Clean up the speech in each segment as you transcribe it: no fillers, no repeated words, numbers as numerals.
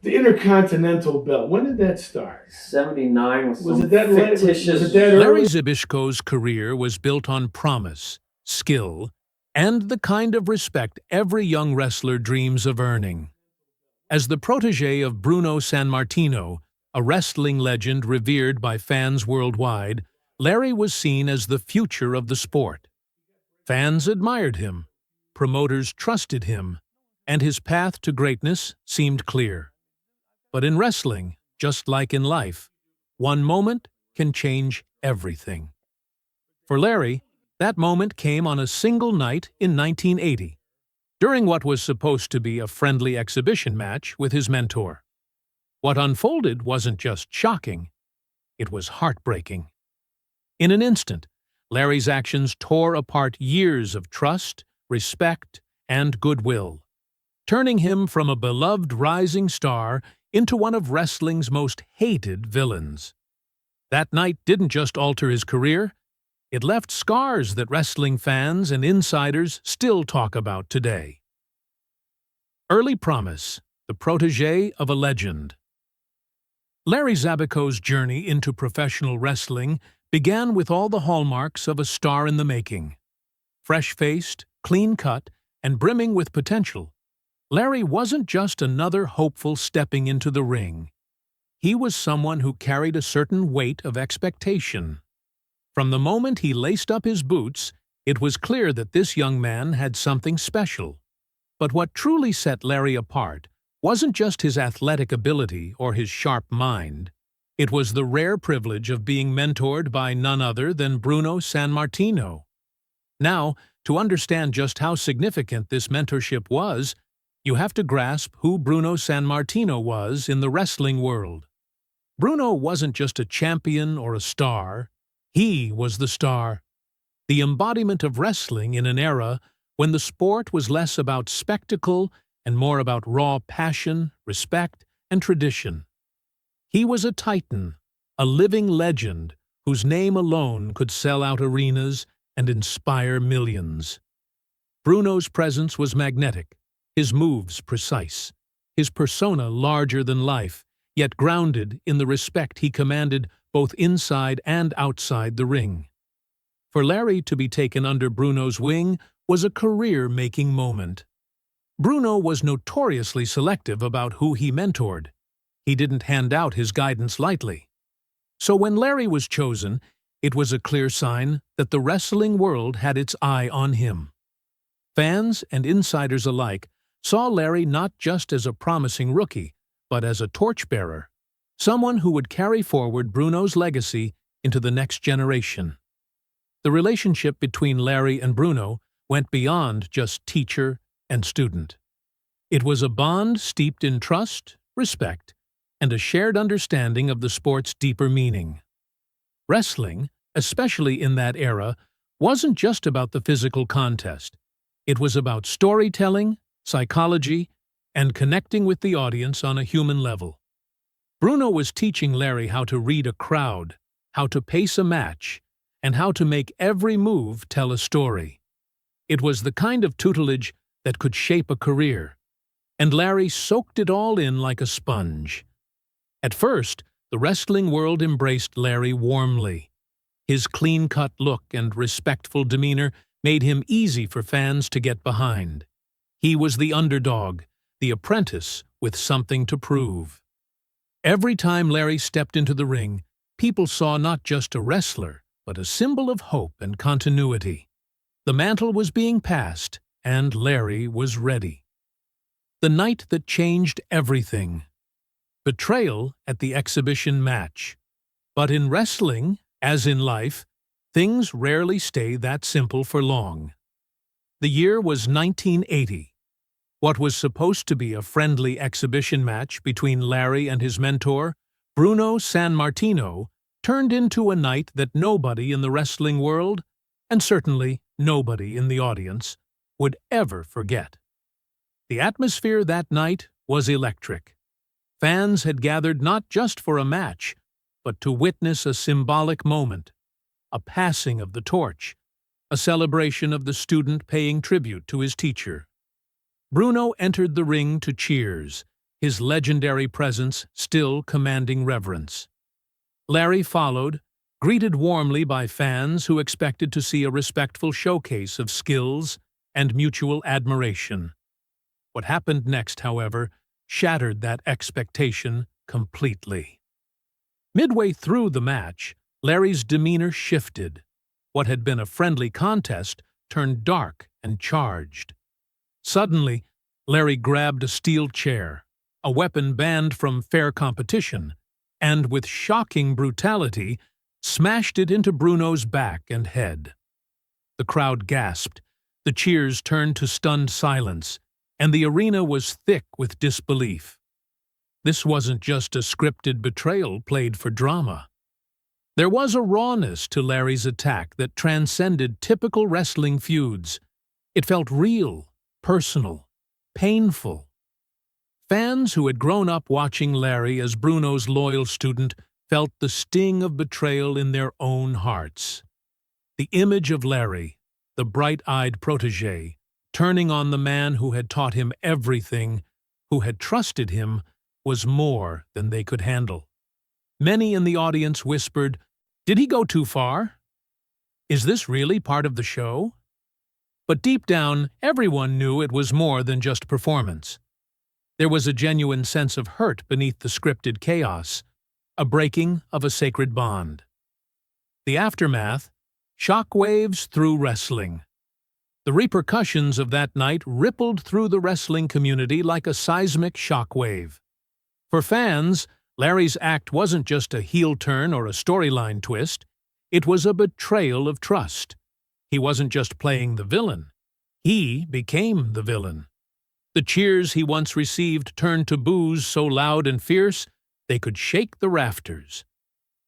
The Intercontinental Belt. When did that start? 79 was Was some it that late? fictitious... Was it that Larry early? Zbyszko's career was built on promise, skill, and the kind of respect every young wrestler dreams of earning. As the protégé of Bruno Sammartino, a wrestling legend revered by fans worldwide, Larry was seen as the future of the sport. Fans admired him, promoters trusted him, and his path to greatness seemed clear. But in wrestling, just like in life, one moment can change everything. For Larry, that moment came on a single night in 1980, during what was supposed to be a friendly exhibition match with his mentor. What unfolded wasn't just shocking, it was heartbreaking. In an instant, Larry's actions tore apart years of trust, respect, and goodwill, turning him from a beloved rising star into one of wrestling's most hated villains. That night didn't just alter his career, it left scars that wrestling fans and insiders still talk about today. Early promise, the protégé of a legend. Larry Zbyszko's journey into professional wrestling began with all the hallmarks of a star in the making. Fresh-faced, clean-cut, and brimming with potential, Larry wasn't just another hopeful stepping into the ring. He was someone who carried a certain weight of expectation. From the moment he laced up his boots, it was clear that this young man had something special. But what truly set Larry apart wasn't just his athletic ability or his sharp mind. It was the rare privilege of being mentored by none other than Bruno Sammartino. Now, to understand just how significant this mentorship was, you have to grasp who Bruno Sammartino was in the wrestling world. Bruno wasn't just a champion or a star, he was the star. The embodiment of wrestling in an era when the sport was less about spectacle and more about raw passion, respect, and tradition. He was a titan, a living legend whose name alone could sell out arenas and inspire millions. Bruno's presence was magnetic, his moves precise, his persona larger than life, yet grounded in the respect he commanded both inside and outside the ring. For Larry to be taken under Bruno's wing was a career-making moment. Bruno was notoriously selective about who he mentored. He didn't hand out his guidance lightly. So when Larry was chosen, it was a clear sign that the wrestling world had its eye on him. Fans and insiders alike saw Larry not just as a promising rookie, but as a torchbearer, someone who would carry forward Bruno's legacy into the next generation. The relationship between Larry and Bruno went beyond just teacher and student. It was a bond steeped in trust, respect, and a shared understanding of the sport's deeper meaning. Wrestling, especially in that era, wasn't just about the physical contest. It was about storytelling, psychology, and connecting with the audience on a human level. Bruno was teaching Larry how to read a crowd, how to pace a match, and how to make every move tell a story. It was the kind of tutelage that could shape a career, and Larry soaked it all in like a sponge. At first, the wrestling world embraced Larry warmly. His clean-cut look and respectful demeanor made him easy for fans to get behind. He was the underdog, the apprentice with something to prove. Every time Larry stepped into the ring, people saw not just a wrestler, but a symbol of hope and continuity. The mantle was being passed, and Larry was ready. The night that changed everything. Betrayal at the exhibition match. But in wrestling, as in life, things rarely stay that simple for long. The year was 1980. What was supposed to be a friendly exhibition match between Larry and his mentor, Bruno Sammartino, turned into a night that nobody in the wrestling world, and certainly nobody in the audience, would ever forget. The atmosphere that night was electric. Fans had gathered not just for a match, but to witness a symbolic moment, a passing of the torch, a celebration of the student paying tribute to his teacher. Bruno entered the ring to cheers, his legendary presence still commanding reverence. Larry followed, greeted warmly by fans who expected to see a respectful showcase of skills and mutual admiration. What happened next, however, shattered that expectation completely. Midway through the match, Larry's demeanor shifted. What had been a friendly contest turned dark and charged. Suddenly, Larry grabbed a steel chair, a weapon banned from fair competition, and with shocking brutality, smashed it into Bruno's back and head. The crowd gasped, the cheers turned to stunned silence, and the arena was thick with disbelief. This wasn't just a scripted betrayal played for drama. There was a rawness to Larry's attack that transcended typical wrestling feuds. It felt real, personal, painful. Fans who had grown up watching Larry as Bruno's loyal student felt the sting of betrayal in their own hearts. The image of Larry, the bright-eyed protégé, turning on the man who had taught him everything, who had trusted him, was more than they could handle. Many in the audience whispered, "Did he go too far? Is this really part of the show?" But deep down, everyone knew it was more than just performance. There was a genuine sense of hurt beneath the scripted chaos, a breaking of a sacred bond. The aftermath, shockwaves through wrestling. The repercussions of that night rippled through the wrestling community like a seismic shockwave. For fans, Larry's act wasn't just a heel turn or a storyline twist, it was a betrayal of trust. He wasn't just playing the villain, he became the villain. The cheers he once received turned to boos so loud and fierce they could shake the rafters.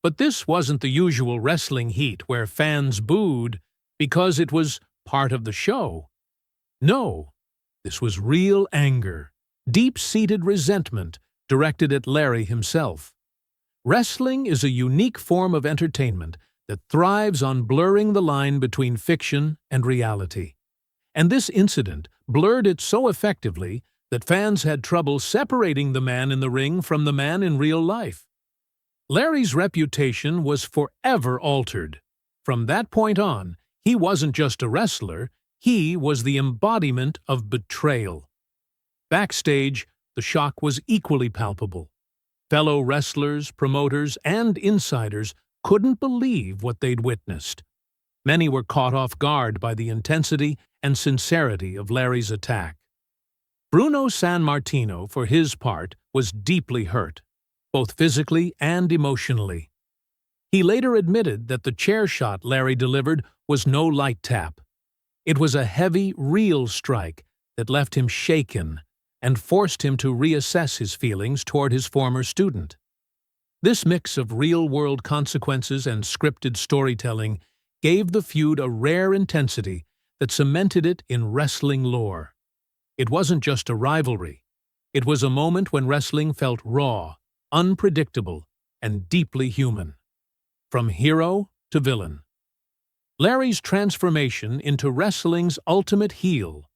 But this wasn't the usual wrestling heat where fans booed because it was part of the show. No, this was real anger, deep-seated resentment directed at Larry himself. Wrestling is a unique form of entertainment that thrives on blurring the line between fiction and reality. And this incident blurred it so effectively that fans had trouble separating the man in the ring from the man in real life. Larry's reputation was forever altered. From that point on, he wasn't just a wrestler, he was the embodiment of betrayal. Backstage, the shock was equally palpable. Fellow wrestlers, promoters, and insiders couldn't believe what they'd witnessed. Many were caught off guard by the intensity and sincerity of Larry's attack. Bruno Sammartino, for his part, was deeply hurt, both physically and emotionally. He later admitted that the chair shot Larry delivered was no light tap. It was a heavy, real strike that left him shaken and forced him to reassess his feelings toward his former student. This mix of real-world consequences and scripted storytelling gave the feud a rare intensity that cemented it in wrestling lore. It wasn't just a rivalry. It was a moment when wrestling felt raw, unpredictable, and deeply human. From hero to villain. Larry's transformation into wrestling's ultimate heel.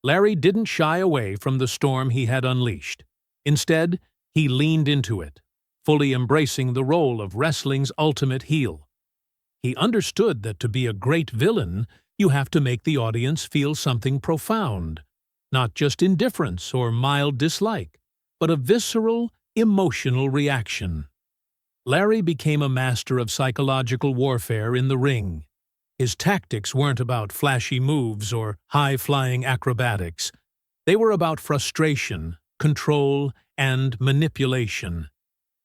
Larry didn't shy away from the storm he had unleashed. Instead, he leaned into it, fully embracing the role of wrestling's ultimate heel. He understood that to be a great villain, you have to make the audience feel something profound, not just indifference or mild dislike, but a visceral, emotional reaction. Larry became a master of psychological warfare in the ring. His tactics weren't about flashy moves or high-flying acrobatics. They were about frustration, control, and manipulation.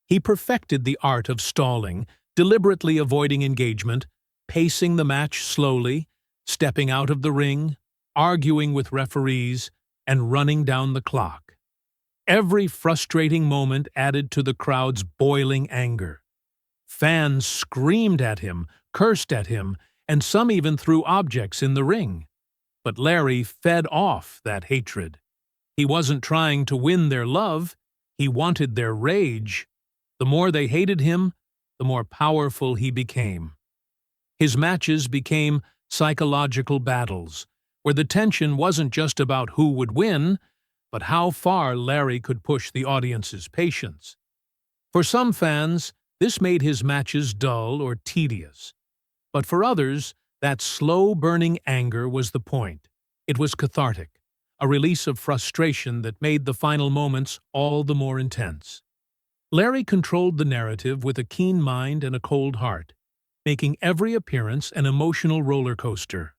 He perfected the art of stalling, deliberately avoiding engagement, pacing the match slowly, stepping out of the ring, arguing with referees, and running down the clock. Every frustrating moment added to the crowd's boiling anger. Fans screamed at him, cursed at him, and some even threw objects in the ring. But Larry fed off that hatred. He wasn't trying to win their love, he wanted their rage. The more they hated him, the more powerful he became. His matches became psychological battles, where the tension wasn't just about who would win, but how far Larry could push the audience's patience. For some fans, this made his matches dull or tedious. But for others, that slow-burning anger was the point. It was cathartic, a release of frustration that made the final moments all the more intense. Larry controlled the narrative with a keen mind and a cold heart, making every appearance an emotional roller coaster.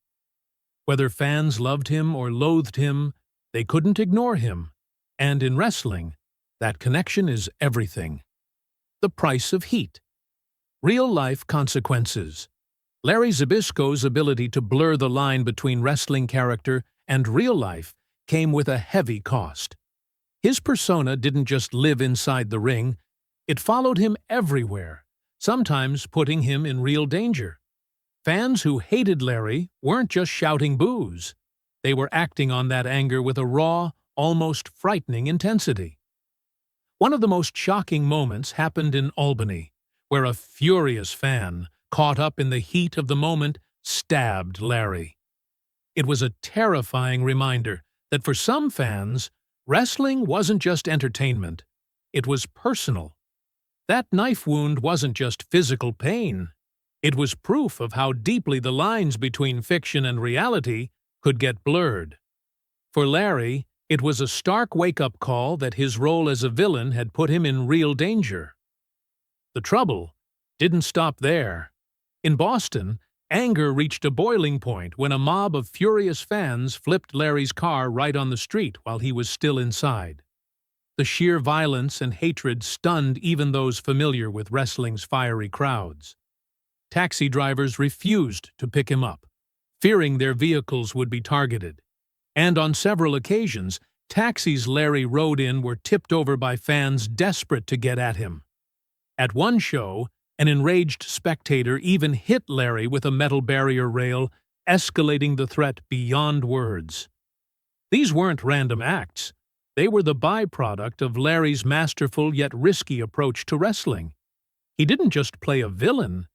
Whether fans loved him or loathed him, they couldn't ignore him. And in wrestling, that connection is everything. The price of heat. Real-life consequences. Larry Zbyszko's ability to blur the line between wrestling character and real life came with a heavy cost. His persona didn't just live inside the ring, it followed him everywhere, sometimes putting him in real danger. Fans who hated Larry weren't just shouting boos. They were acting on that anger with a raw, almost frightening intensity. One of the most shocking moments happened in Albany, where a furious fan, caught up in the heat of the moment, stabbed Larry. It was a terrifying reminder that for some fans, wrestling wasn't just entertainment, it was personal. That knife wound wasn't just physical pain. It was proof of how deeply the lines between fiction and reality could get blurred. For Larry, it was a stark wake-up call that his role as a villain had put him in real danger. The trouble didn't stop there. In Boston, anger reached a boiling point when a mob of furious fans flipped Larry's car right on the street while he was still inside. The sheer violence and hatred stunned even those familiar with wrestling's fiery crowds. Taxi drivers refused to pick him up, fearing their vehicles would be targeted. And on several occasions, taxis Larry rode in were tipped over by fans desperate to get at him. At one show, an enraged spectator even hit Larry with a metal barrier rail, escalating the threat beyond words. These weren't random acts. They were the byproduct of Larry's masterful yet risky approach to wrestling. He didn't just play a villain.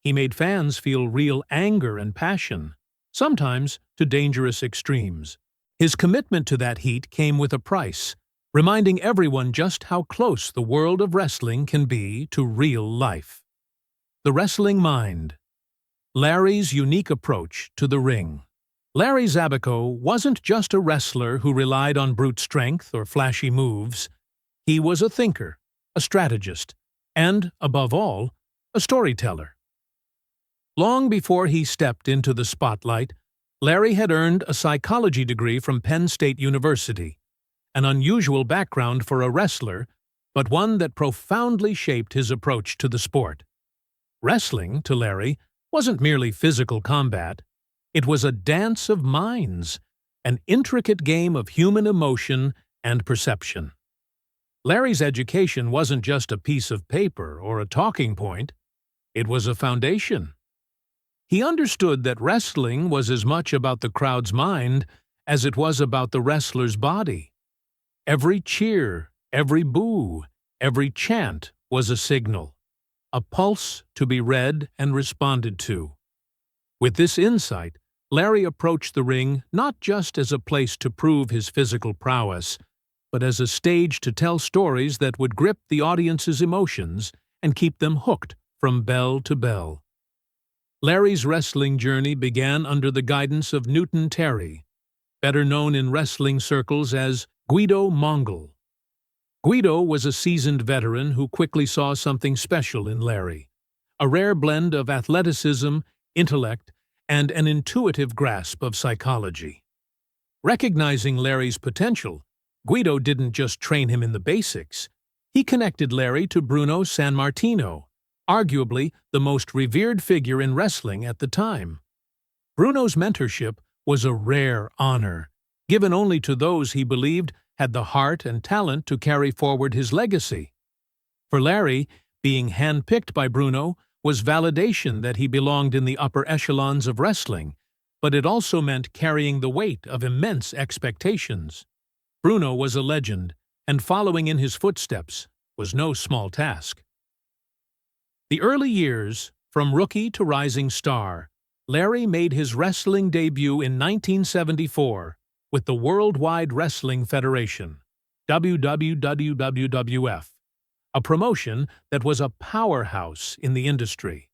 He made fans feel real anger and passion, sometimes to dangerous extremes. His commitment to that heat came with a price, reminding everyone just how close the world of wrestling can be to real life. The wrestling mind. Larry's unique approach to the ring. Larry Zbyszko wasn't just a wrestler who relied on brute strength or flashy moves. He was a thinker, a strategist, and, above all, a storyteller. Long before he stepped into the spotlight, Larry had earned a psychology degree from Penn State University, an unusual background for a wrestler, but one that profoundly shaped his approach to the sport. Wrestling, to Larry, wasn't merely physical combat. It was a dance of minds, an intricate game of human emotion and perception. Larry's education wasn't just a piece of paper or a talking point. It was a foundation. He understood that wrestling was as much about the crowd's mind as it was about the wrestler's body. Every cheer, every boo, every chant was a signal, a pulse to be read and responded to. With this insight, Larry approached the ring not just as a place to prove his physical prowess, but as a stage to tell stories that would grip the audience's emotions and keep them hooked from bell to bell. Larry's wrestling journey began under the guidance of Newton Terry, better known in wrestling circles as Guido Mongol. Guido was a seasoned veteran who quickly saw something special in Larry, a rare blend of athleticism, intellect, and an intuitive grasp of psychology. Recognizing Larry's potential, Guido didn't just train him in the basics. He connected Larry to Bruno Sammartino, arguably the most revered figure in wrestling at the time. Bruno's mentorship was a rare honor, given only to those he believed had the heart and talent to carry forward his legacy. For Larry, being handpicked by Bruno was validation that he belonged in the upper echelons of wrestling, but it also meant carrying the weight of immense expectations. Bruno was a legend, and following in his footsteps was no small task. The early years, from rookie to rising star, Larry made his wrestling debut in 1974 with the Worldwide Wrestling Federation, WWWF, a promotion that was a powerhouse in the industry.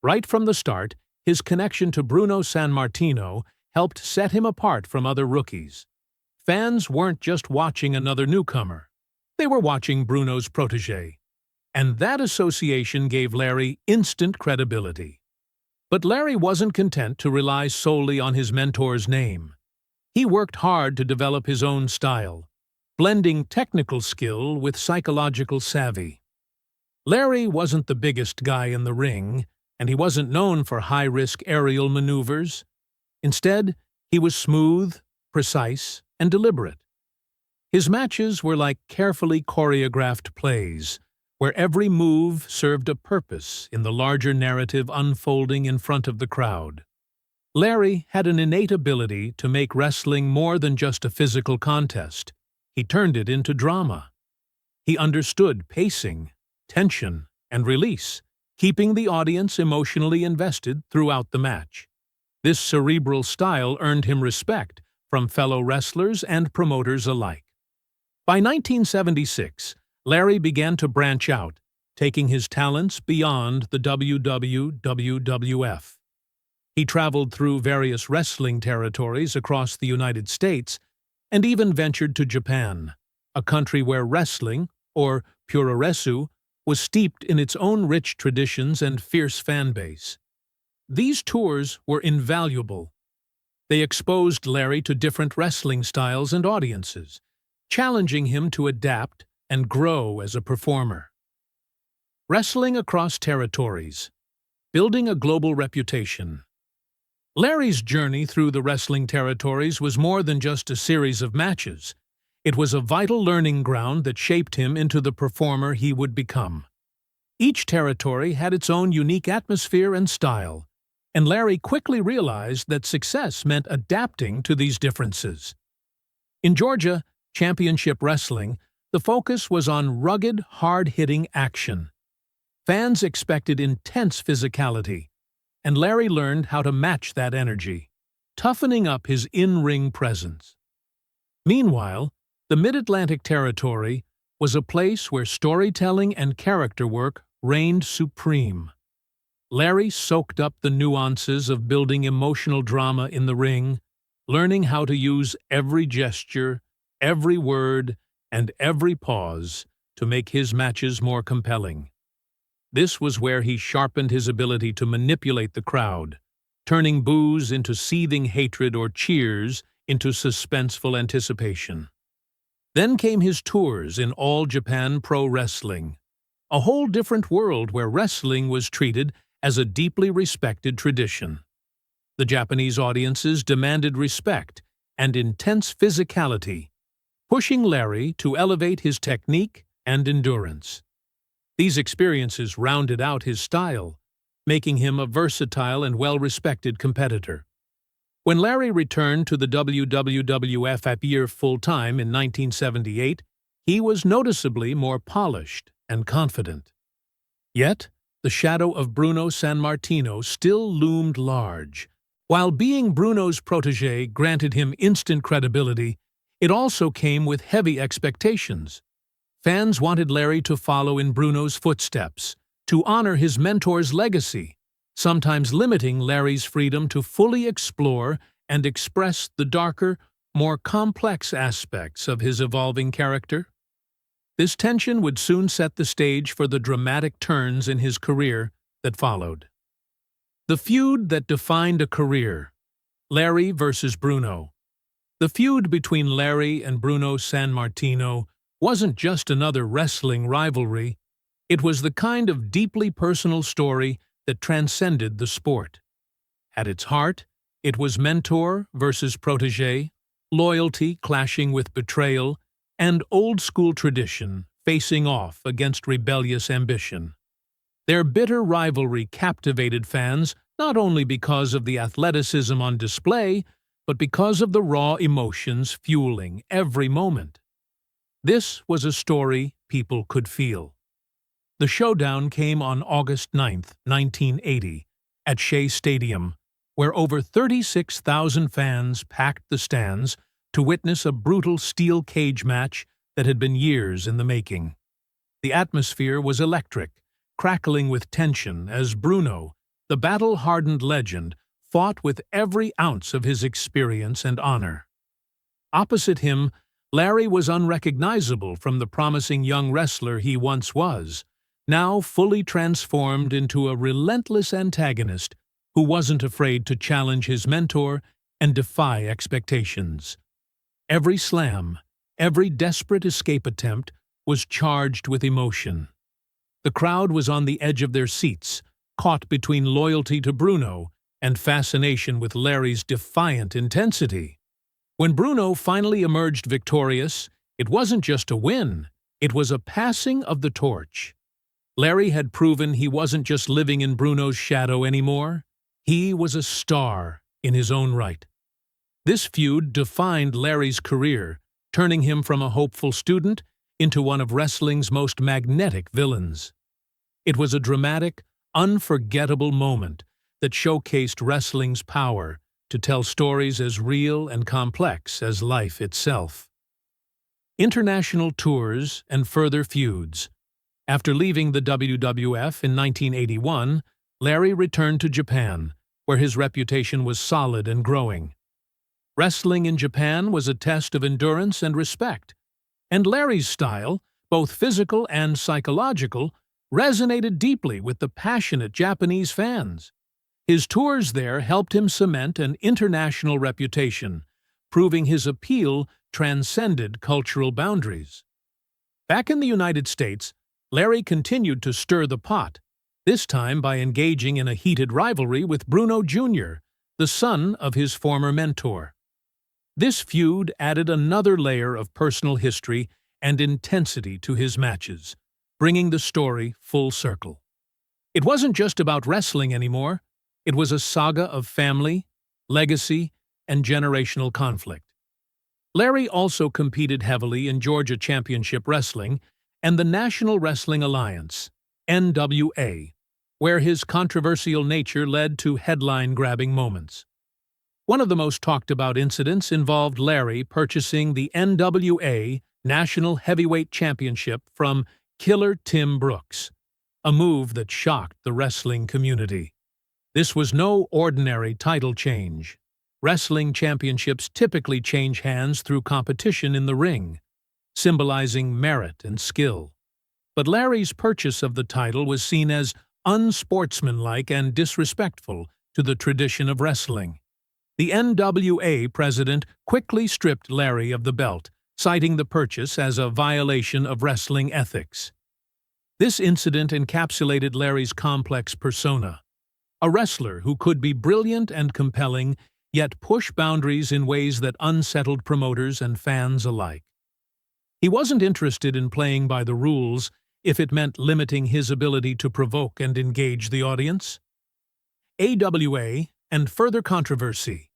Right from the start, his connection to Bruno Sammartino helped set him apart from other rookies. Fans weren't just watching another newcomer. They were watching Bruno's protégé. And that association gave Larry instant credibility. But Larry wasn't content to rely solely on his mentor's name. He worked hard to develop his own style, blending technical skill with psychological savvy. Larry wasn't the biggest guy in the ring, and he wasn't known for high-risk aerial maneuvers. Instead, he was smooth, precise, and deliberate. His matches were like carefully choreographed plays, where every move served a purpose in the larger narrative unfolding in front of the crowd. Larry had an innate ability to make wrestling more than just a physical contest. He turned it into drama. He understood pacing, tension, and release, keeping the audience emotionally invested throughout the match. This cerebral style earned him respect from fellow wrestlers and promoters alike. By 1976, Larry began to branch out, taking his talents beyond the WWF. He traveled through various wrestling territories across the United States and even ventured to Japan, a country where wrestling, or puroresu, was steeped in its own rich traditions and fierce fan base. These tours were invaluable. They exposed Larry to different wrestling styles and audiences, challenging him to adapt and grow as a performer. Wrestling across territories, building a global reputation. Larry's journey through the wrestling territories was more than just a series of matches. It was a vital learning ground that shaped him into the performer he would become. Each territory had its own unique atmosphere and style, and Larry quickly realized that success meant adapting to these differences. In Georgia Championship Wrestling, the focus was on rugged, hard-hitting action. Fans expected intense physicality, and Larry learned how to match that energy, toughening up his in-ring presence. Meanwhile, the Mid-Atlantic Territory was a place where storytelling and character work reigned supreme. Larry soaked up the nuances of building emotional drama in the ring, learning how to use every gesture, every word, and every pause to make his matches more compelling. This was where he sharpened his ability to manipulate the crowd, turning boos into seething hatred or cheers into suspenseful anticipation. Then came his tours in All Japan Pro Wrestling, a whole different world where wrestling was treated as a deeply respected tradition. The Japanese audiences demanded respect and intense physicality, pushing Larry to elevate his technique and endurance. These experiences rounded out his style, making him a versatile and well-respected competitor. When Larry returned to the WWF at year full-time in 1978, he was noticeably more polished and confident. Yet, the shadow of Bruno Sammartino still loomed large. While being Bruno's protégé granted him instant credibility, it also came with heavy expectations. Fans wanted Larry to follow in Bruno's footsteps, to honor his mentor's legacy, sometimes limiting Larry's freedom to fully explore and express the darker, more complex aspects of his evolving character. This tension would soon set the stage for the dramatic turns in his career that followed. The feud that defined a career, Larry versus Bruno. The feud between Larry and Bruno Sammartino wasn't just another wrestling rivalry. It was the kind of deeply personal story that transcended the sport. At its heart, it was mentor versus protégé, loyalty clashing with betrayal, and old-school tradition facing off against rebellious ambition. Their bitter rivalry captivated fans not only because of the athleticism on display, but because of the raw emotions fueling every moment. This was a story people could feel. The showdown came on August 9, 1980, at Shea Stadium, where over 36,000 fans packed the stands to witness a brutal steel cage match that had been years in the making. The atmosphere was electric, crackling with tension as Bruno, the battle-hardened legend, fought with every ounce of his experience and honor. Opposite him, Larry was unrecognizable from the promising young wrestler he once was, now fully transformed into a relentless antagonist who wasn't afraid to challenge his mentor and defy expectations. Every slam, every desperate escape attempt was charged with emotion. The crowd was on the edge of their seats, caught between loyalty to Bruno and fascination with Larry's defiant intensity. When Bruno finally emerged victorious, it wasn't just a win, it was a passing of the torch. Larry had proven he wasn't just living in Bruno's shadow anymore. He was a star in his own right. This feud defined Larry's career, turning him from a hopeful student into one of wrestling's most magnetic villains. It was a dramatic, unforgettable moment that showcased wrestling's power to tell stories as real and complex as life itself. International tours and further feuds. After leaving the WWF in 1981, Larry returned to Japan, where his reputation was solid and growing. Wrestling in Japan was a test of endurance and respect, and Larry's style, both physical and psychological, resonated deeply with the passionate Japanese fans. His tours there helped him cement an international reputation, proving his appeal transcended cultural boundaries. Back in the United States, Larry continued to stir the pot, this time by engaging in a heated rivalry with Bruno Jr., the son of his former mentor. This feud added another layer of personal history and intensity to his matches, bringing the story full circle. It wasn't just about wrestling anymore. It was a saga of family, legacy, and generational conflict. Larry also competed heavily in Georgia Championship Wrestling and the National Wrestling Alliance, NWA, where his controversial nature led to headline-grabbing moments. One of the most talked-about incidents involved Larry purchasing the NWA National Heavyweight Championship from Killer Tim Brooks, a move that shocked the wrestling community. This was no ordinary title change. Wrestling championships typically change hands through competition in the ring, symbolizing merit and skill. But Larry's purchase of the title was seen as unsportsmanlike and disrespectful to the tradition of wrestling. The NWA president quickly stripped Larry of the belt, citing the purchase as a violation of wrestling ethics. This incident encapsulated Larry's complex persona, a wrestler who could be brilliant and compelling, yet push boundaries in ways that unsettled promoters and fans alike. He wasn't interested in playing by the rules if it meant limiting his ability to provoke and engage the audience. AWA and further controversy.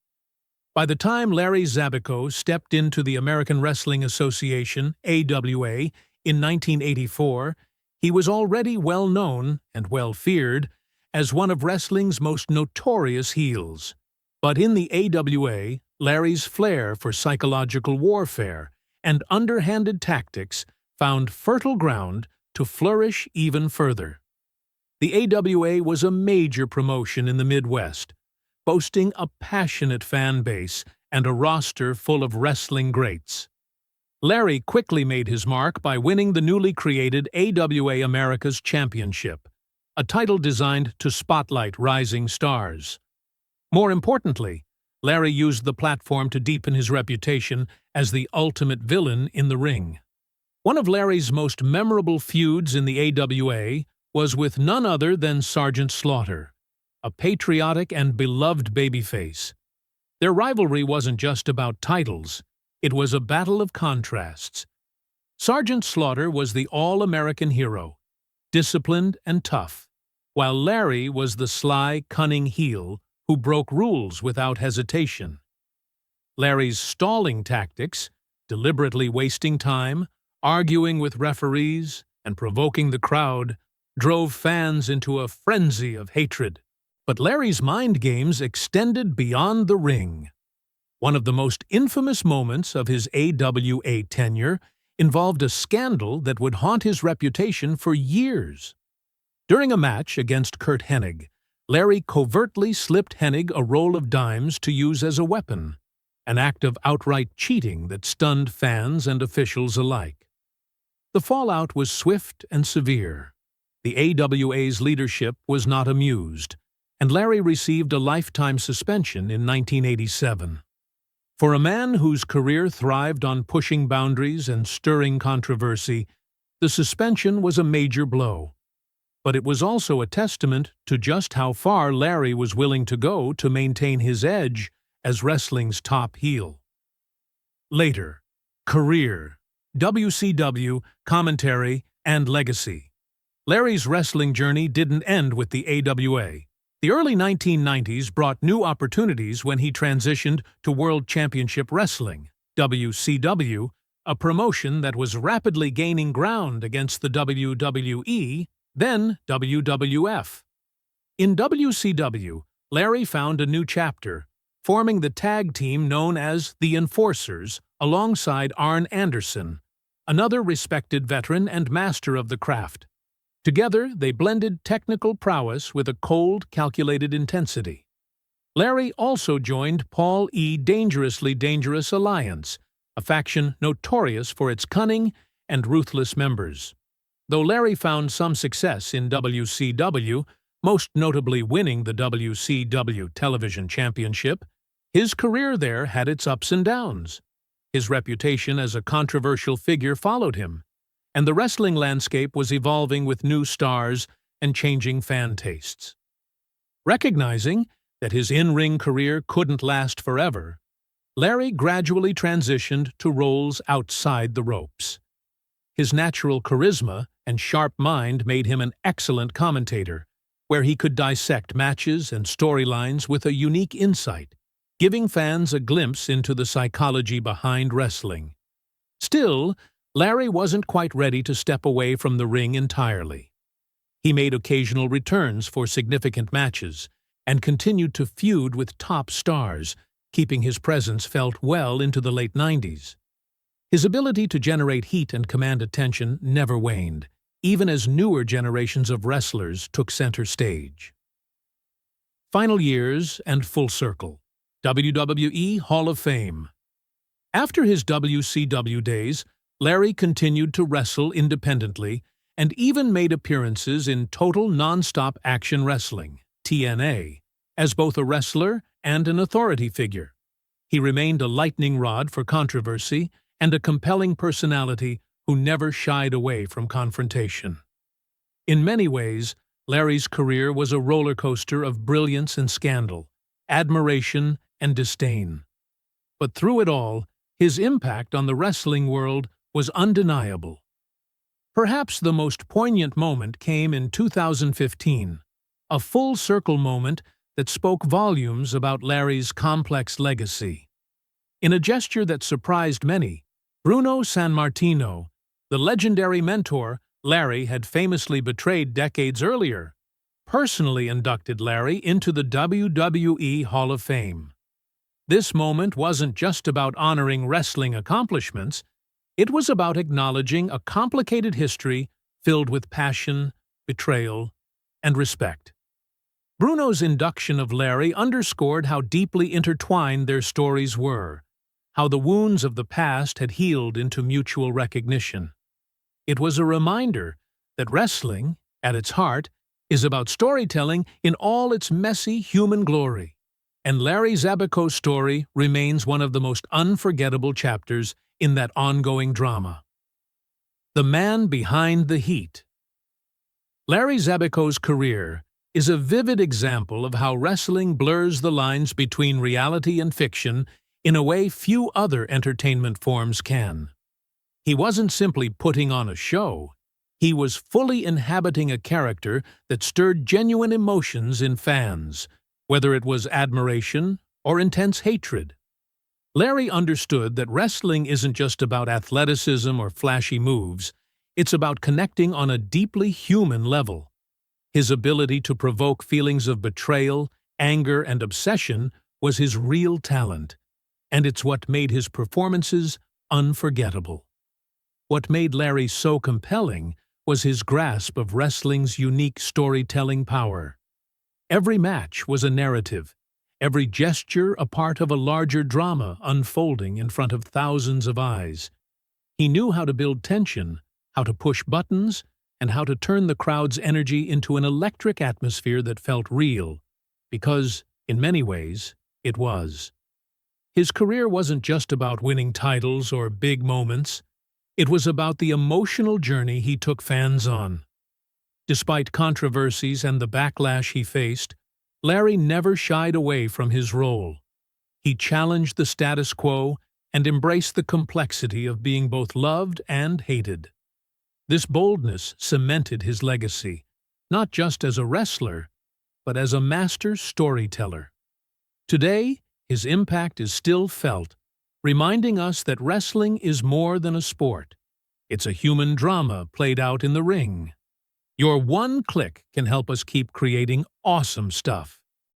By the time Larry Zbyszko stepped into the American Wrestling Association, AWA, in 1984, he was already well known and well feared as one of wrestling's most notorious heels. But in the AWA, Larry's flair for psychological warfare and underhanded tactics found fertile ground to flourish even further. The AWA was a major promotion in the Midwest, boasting a passionate fan base and a roster full of wrestling greats. Larry quickly made his mark by winning the newly created AWA America's Championship, a title designed to spotlight rising stars. More importantly, Larry used the platform to deepen his reputation as the ultimate villain in the ring. One of Larry's most memorable feuds in the AWA was with none other than Sergeant Slaughter, a patriotic and beloved babyface. Their rivalry wasn't just about titles, it was a battle of contrasts. Sergeant Slaughter was the all-American hero, disciplined and tough, while Larry was the sly, cunning heel who broke rules without hesitation. Larry's stalling tactics, deliberately wasting time, arguing with referees, and provoking the crowd, drove fans into a frenzy of hatred. But Larry's mind games extended beyond the ring. One of the most infamous moments of his AWA tenure involved a scandal that would haunt his reputation for years. During a match against Curt Hennig, Larry covertly slipped Hennig a roll of dimes to use as a weapon, an act of outright cheating that stunned fans and officials alike. The fallout was swift and severe. The AWA's leadership was not amused, and Larry received a lifetime suspension in 1987. For a man whose career thrived on pushing boundaries and stirring controversy, the suspension was a major blow. But it was also a testament to just how far Larry was willing to go to maintain his edge as wrestling's top heel. Later, career, WCW, commentary, and legacy. Larry's wrestling journey didn't end with the AWA. The early 1990s brought new opportunities when he transitioned to World Championship Wrestling, WCW, a promotion that was rapidly gaining ground against the WWE, then WWF. In WCW, Larry found a new chapter, forming the tag team known as the Enforcers alongside Arn Anderson, another respected veteran and master of the craft. Together, they blended technical prowess with a cold, calculated intensity. Larry also joined Paul E. Dangerously Dangerous Alliance, a faction notorious for its cunning and ruthless members. Though Larry found some success in WCW, most notably winning the WCW Television Championship, his career there had its ups and downs. His reputation as a controversial figure followed him, and the wrestling landscape was evolving with new stars and changing fan tastes. Recognizing that his in-ring career couldn't last forever, Larry gradually transitioned to roles outside the ropes. His natural charisma and sharp mind made him an excellent commentator, where he could dissect matches and storylines with a unique insight, giving fans a glimpse into the psychology behind wrestling. Still, Larry wasn't quite ready to step away from the ring entirely. He made occasional returns for significant matches and continued to feud with top stars, keeping his presence felt well into the late 90s. His ability to generate heat and command attention never waned, even as newer generations of wrestlers took center stage. Final years and full circle. WWE Hall of Fame. After his WCW days, Larry continued to wrestle independently and even made appearances in Total Nonstop Action Wrestling, TNA, as both a wrestler and an authority figure. He remained a lightning rod for controversy and a compelling personality who never shied away from confrontation. In many ways, Larry's career was a roller coaster of brilliance and scandal, admiration and disdain. But through it all, his impact on the wrestling world was undeniable. Perhaps the most poignant moment came in 2015, a full-circle moment that spoke volumes about Larry's complex legacy. In a gesture that surprised many, Bruno Sammartino, the legendary mentor Larry had famously betrayed decades earlier, personally inducted Larry into the WWE Hall of Fame. This moment wasn't just about honoring wrestling accomplishments, it was about acknowledging a complicated history filled with passion, betrayal, and respect. Bruno's induction of Larry underscored how deeply intertwined their stories were, how the wounds of the past had healed into mutual recognition. It was a reminder that wrestling, at its heart, is about storytelling in all its messy human glory, and Larry Zbyszko's story remains one of the most unforgettable chapters in that ongoing drama. The man behind the heat. Larry Zbyszko's career is a vivid example of how wrestling blurs the lines between reality and fiction in a way few other entertainment forms can. He wasn't simply putting on a show, he was fully inhabiting a character that stirred genuine emotions in fans, whether it was admiration or intense hatred. Larry understood that wrestling isn't just about athleticism or flashy moves, it's about connecting on a deeply human level. His ability to provoke feelings of betrayal, anger, and obsession was his real talent, and it's what made his performances unforgettable. What made Larry so compelling was his grasp of wrestling's unique storytelling power. Every match was a narrative, every gesture a part of a larger drama unfolding in front of thousands of eyes. He knew how to build tension, how to push buttons, and how to turn the crowd's energy into an electric atmosphere that felt real, because, in many ways, it was. His career wasn't just about winning titles or big moments. It was about the emotional journey he took fans on. Despite controversies and the backlash he faced, Larry never shied away from his role. He challenged the status quo and embraced the complexity of being both loved and hated. This boldness cemented his legacy, not just as a wrestler, but as a master storyteller. Today, his impact is still felt, reminding us that wrestling is more than a sport. It's a human drama played out in the ring. Your one click can help us keep creating awesome stuff.